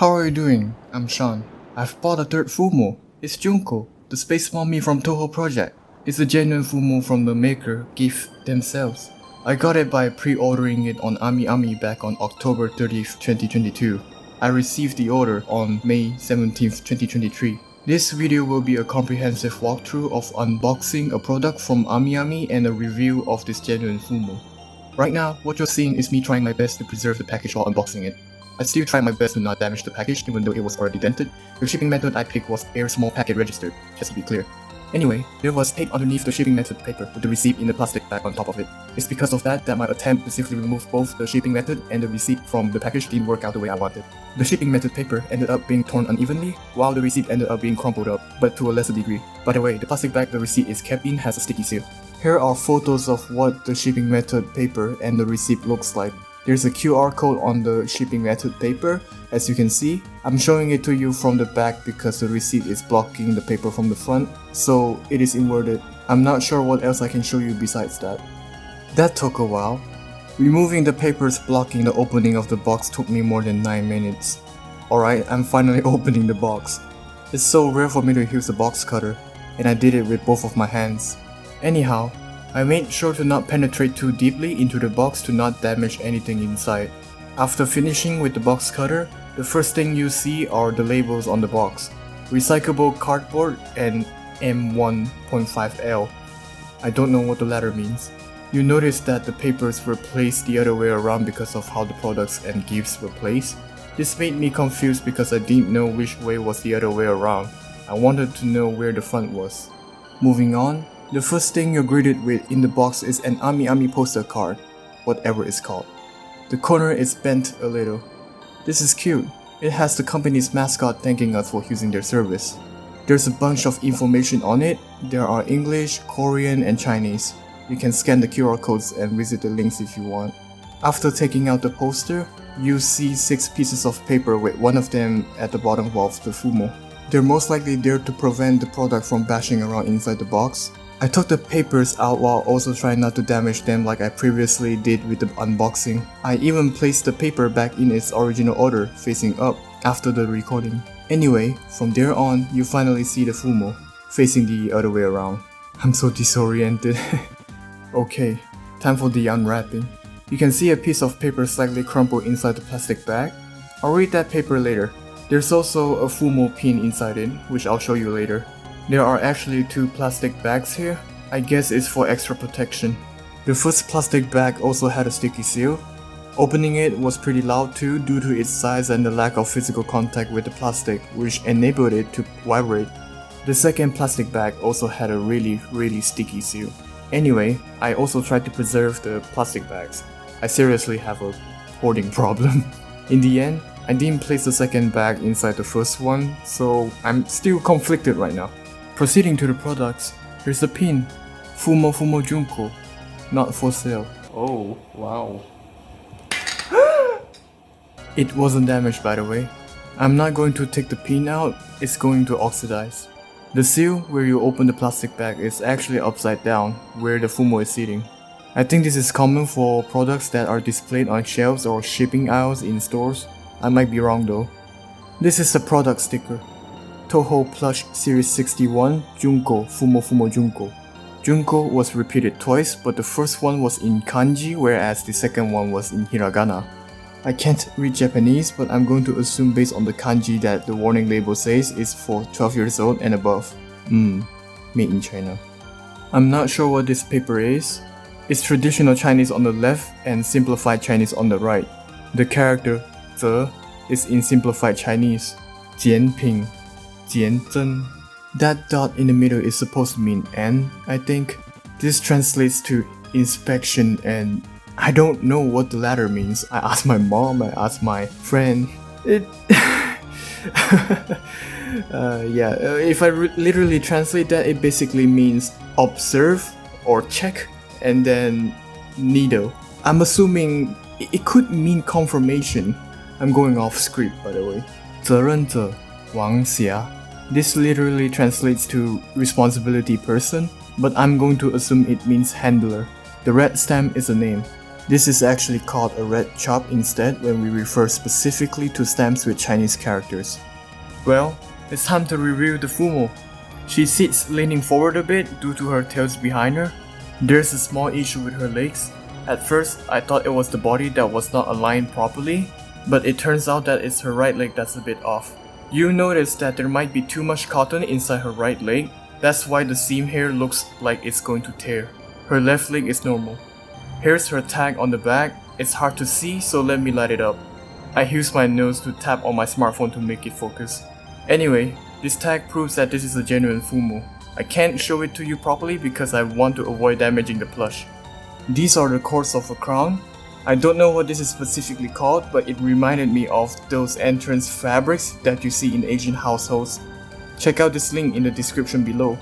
How are you doing? I'm Sean. I've bought a third Fumo. It's Junko, the space mommy from Touhou project. It's a genuine Fumo from the maker, GIF themselves. I got it by pre-ordering it on AmiAmi back on October 30th, 2022. I received the order on May 17th, 2023. This video will be a comprehensive walkthrough of unboxing a product from AmiAmi and a review of this genuine Fumo. Right now, what you're seeing is me trying my best to preserve the package while unboxing it. I still try my best to not damage the package even though it was already dented. The shipping method I picked was air small packet registered, just to be clear. Anyway, there was tape underneath the shipping method paper with the receipt in the plastic bag on top of it. It's because of that my attempt to safely remove both the shipping method and the receipt from the package didn't work out the way I wanted. The shipping method paper ended up being torn unevenly, while the receipt ended up being crumpled up, but to a lesser degree. By the way, the plastic bag the receipt is kept in has a sticky seal. Here are photos of what the shipping method paper and the receipt looks like. There's a QR code on the shipping method paper, as you can see. I'm showing it to you from the back because the receipt is blocking the paper from the front, so it is inverted. I'm not sure what else I can show you besides that. That took a while. Removing the papers blocking the opening of the box took me more than 9 minutes. Alright, I'm finally opening the box. It's so rare for me to use a box cutter, and I did it with both of my hands. Anyhow, I made sure to not penetrate too deeply into the box to not damage anything inside. After finishing with the box cutter, the first thing you see are the labels on the box. Recyclable cardboard and M1.5L. I don't know what the latter means. You notice that the papers were placed the other way around because of how the products and gifts were placed. This made me confused because I didn't know which way was the other way around. I wanted to know where the front was. Moving on, the first thing you're greeted with in the box is an AmiAmi poster card, whatever it's called. The corner is bent a little. This is cute. It has the company's mascot thanking us for using their service. There's a bunch of information on it. There are English, Korean, and Chinese. You can scan the QR codes and visit the links if you want. After taking out the poster, you see 6 pieces of paper with one of them at the bottom of the Fumo. They're most likely there to prevent the product from bashing around inside the box. I took the papers out while also trying not to damage them like I previously did with the unboxing. I even placed the paper back in its original order, facing up, after the recording. Anyway, from there on, you finally see the Fumo, facing the other way around. I'm so disoriented. Okay, time for the unwrapping. You can see a piece of paper slightly crumpled inside the plastic bag. I'll read that paper later. There's also a Fumo pin inside it, which I'll show you later. There are actually 2 plastic bags here. I guess it's for extra protection. The first plastic bag also had a sticky seal. Opening it was pretty loud too due to its size and the lack of physical contact with the plastic, which enabled it to vibrate. The second plastic bag also had a really sticky seal. Anyway, I also tried to preserve the plastic bags. I seriously have a hoarding problem. In the end, I didn't place the second bag inside the first one, so I'm still conflicted right now. Proceeding to the products, here's the pin, FumoFumo Junko, not for sale. Oh, wow. It wasn't damaged by the way. I'm not going to take the pin out, it's going to oxidize. The seal where you open the plastic bag is actually upside down, where the Fumo is sitting. I think this is common for products that are displayed on shelves or shipping aisles in stores. I might be wrong though. This is the product sticker. Touhou Plush Series 61 Junko FumoFumo Junko. Junko was repeated twice, but the first one was in kanji whereas the second one was in hiragana. I can't read Japanese, but I'm going to assume based on the kanji that the warning label says is for 12 years old and above. Made in China. I'm not sure what this paper is. It's traditional Chinese on the left and simplified Chinese on the right. The character 则 is in simplified Chinese. 简品 jianzhen. That dot in the middle is supposed to mean N, I think. This translates to inspection and I don't know what the latter means. I asked my mom, I asked my friend. If I literally translate that, it basically means observe or check and then needle. I'm assuming it could mean confirmation. I'm going off script by the way. 责任者 Wang Xia. This literally translates to responsibility person, but I'm going to assume it means handler. The red stamp is a name. This is actually called a red chop instead when we refer specifically to stamps with Chinese characters. Well, it's time to review the Fumo. She sits leaning forward a bit due to her tails behind her. There's a small issue with her legs. At first, I thought it was the body that was not aligned properly, but it turns out that it's her right leg that's a bit off. You notice that there might be too much cotton inside her right leg. That's why the seam here looks like it's going to tear. Her left leg is normal. Here's her tag on the back. It's hard to see, so let me light it up. I use my nose to tap on my smartphone to make it focus. Anyway, this tag proves that this is a genuine Fumo. I can't show it to you properly because I want to avoid damaging the plush. These are the cords of a crown. I don't know what this is specifically called, but it reminded me of those entrance fabrics that you see in Asian households. Check out this link in the description below.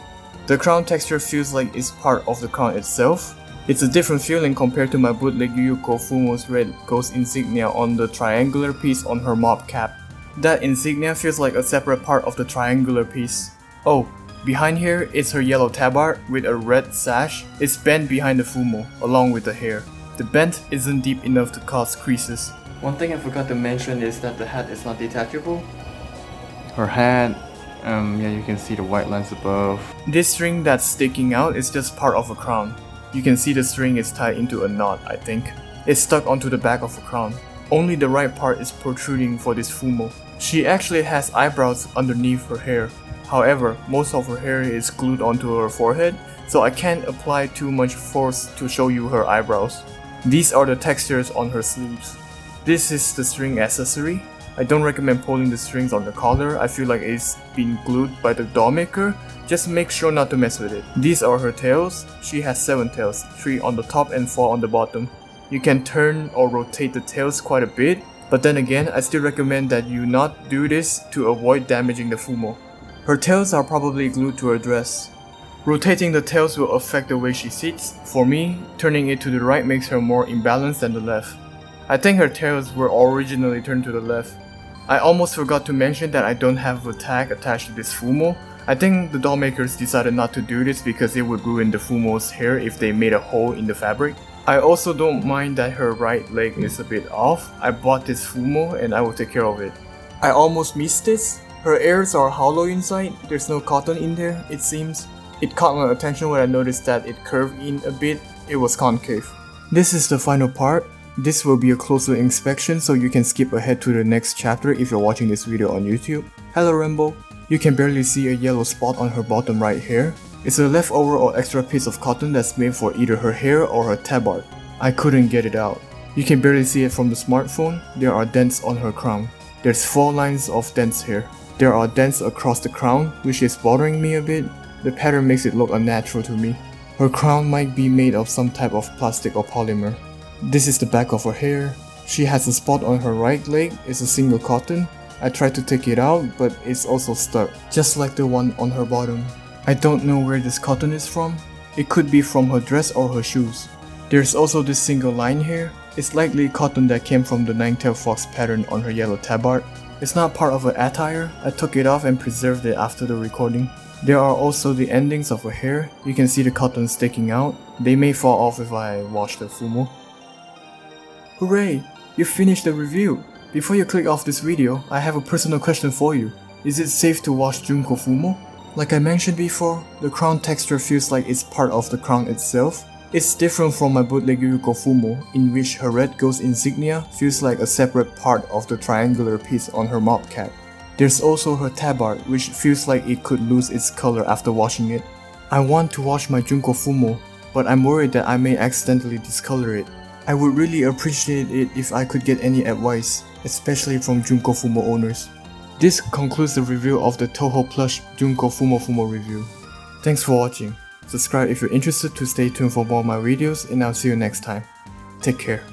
The crown texture feels like it's part of the crown itself. It's a different feeling compared to my bootleg Junko Fumo's red ghost insignia on the triangular piece on her mop cap. That insignia feels like a separate part of the triangular piece. Oh, behind here is her yellow tabard with a red sash. It's bent behind the Fumo, along with the hair. The bend isn't deep enough to cause creases. One thing I forgot to mention is that the hat is not detachable. Her hat, you can see the white lines above. This string that's sticking out is just part of a crown. You can see the string is tied into a knot, I think. It's stuck onto the back of a crown. Only the right part is protruding for this Fumo. She actually has eyebrows underneath her hair. However, most of her hair is glued onto her forehead, so I can't apply too much force to show you her eyebrows. These are the textures on her sleeves. This is the string accessory. I don't recommend pulling the strings on the collar. I feel like it's been glued by the doll maker. Just make sure not to mess with it. These are her tails. She has 7 tails, 3 on the top and 4 on the bottom. You can turn or rotate the tails quite a bit, but then again, I still recommend that you not do this to avoid damaging the Fumo. Her tails are probably glued to her dress. Rotating the tails will affect the way she sits. For me, turning it to the right makes her more imbalanced than the left. I think her tails were originally turned to the left. I almost forgot to mention that I don't have a tag attached to this Fumo. I think the doll makers decided not to do this because it would ruin the Fumo's hair if they made a hole in the fabric. I also don't mind that her right leg is a bit off. I bought this Fumo and I will take care of it. I almost missed this. Her ears are hollow inside. There's no cotton in there, it seems. It caught my attention when I noticed that it curved in a bit. It was concave. This is the final part. This will be a closer inspection, so you can skip ahead to the next chapter if you're watching this video on YouTube. Hello Rainbow. You can barely see a yellow spot on her bottom right hair. It's a leftover or extra piece of cotton that's made for either her hair or her tabard. I couldn't get it out. You can barely see it from the smartphone. There are dents on her crown. There's 4 lines of dents here. There are dents across the crown, which is bothering me a bit. The pattern makes it look unnatural to me. Her crown might be made of some type of plastic or polymer. This is the back of her hair. She has a spot on her right leg. It's a single cotton. I tried to take it out, but it's also stuck, just like the one on her bottom. I don't know where this cotton is from. It could be from her dress or her shoes. There's also this single line here. It's likely cotton that came from the 9-tailed fox pattern on her yellow tabard. It's not part of her attire. I took it off and preserved it after the recording. There are also the endings of her hair. You can see the cotton sticking out. They may fall off if I wash the Fumo. Hooray! You finished the review! Before you click off this video, I have a personal question for you. Is it safe to wash Junko Fumo? Like I mentioned before, the crown texture feels like it's part of the crown itself. It's different from my bootleg Junko Fumo, in which her red ghost insignia feels like a separate part of the triangular piece on her mop cap. There's also her tabard, which feels like it could lose its color after washing it. I want to wash my Junko Fumo, but I'm worried that I may accidentally discolor it. I would really appreciate it if I could get any advice, especially from Junko Fumo owners. This concludes the review of the Touhou Plush Junko FumoFumo review. Thanks for watching. Subscribe if you're interested to stay tuned for more of my videos, and I'll see you next time. Take care.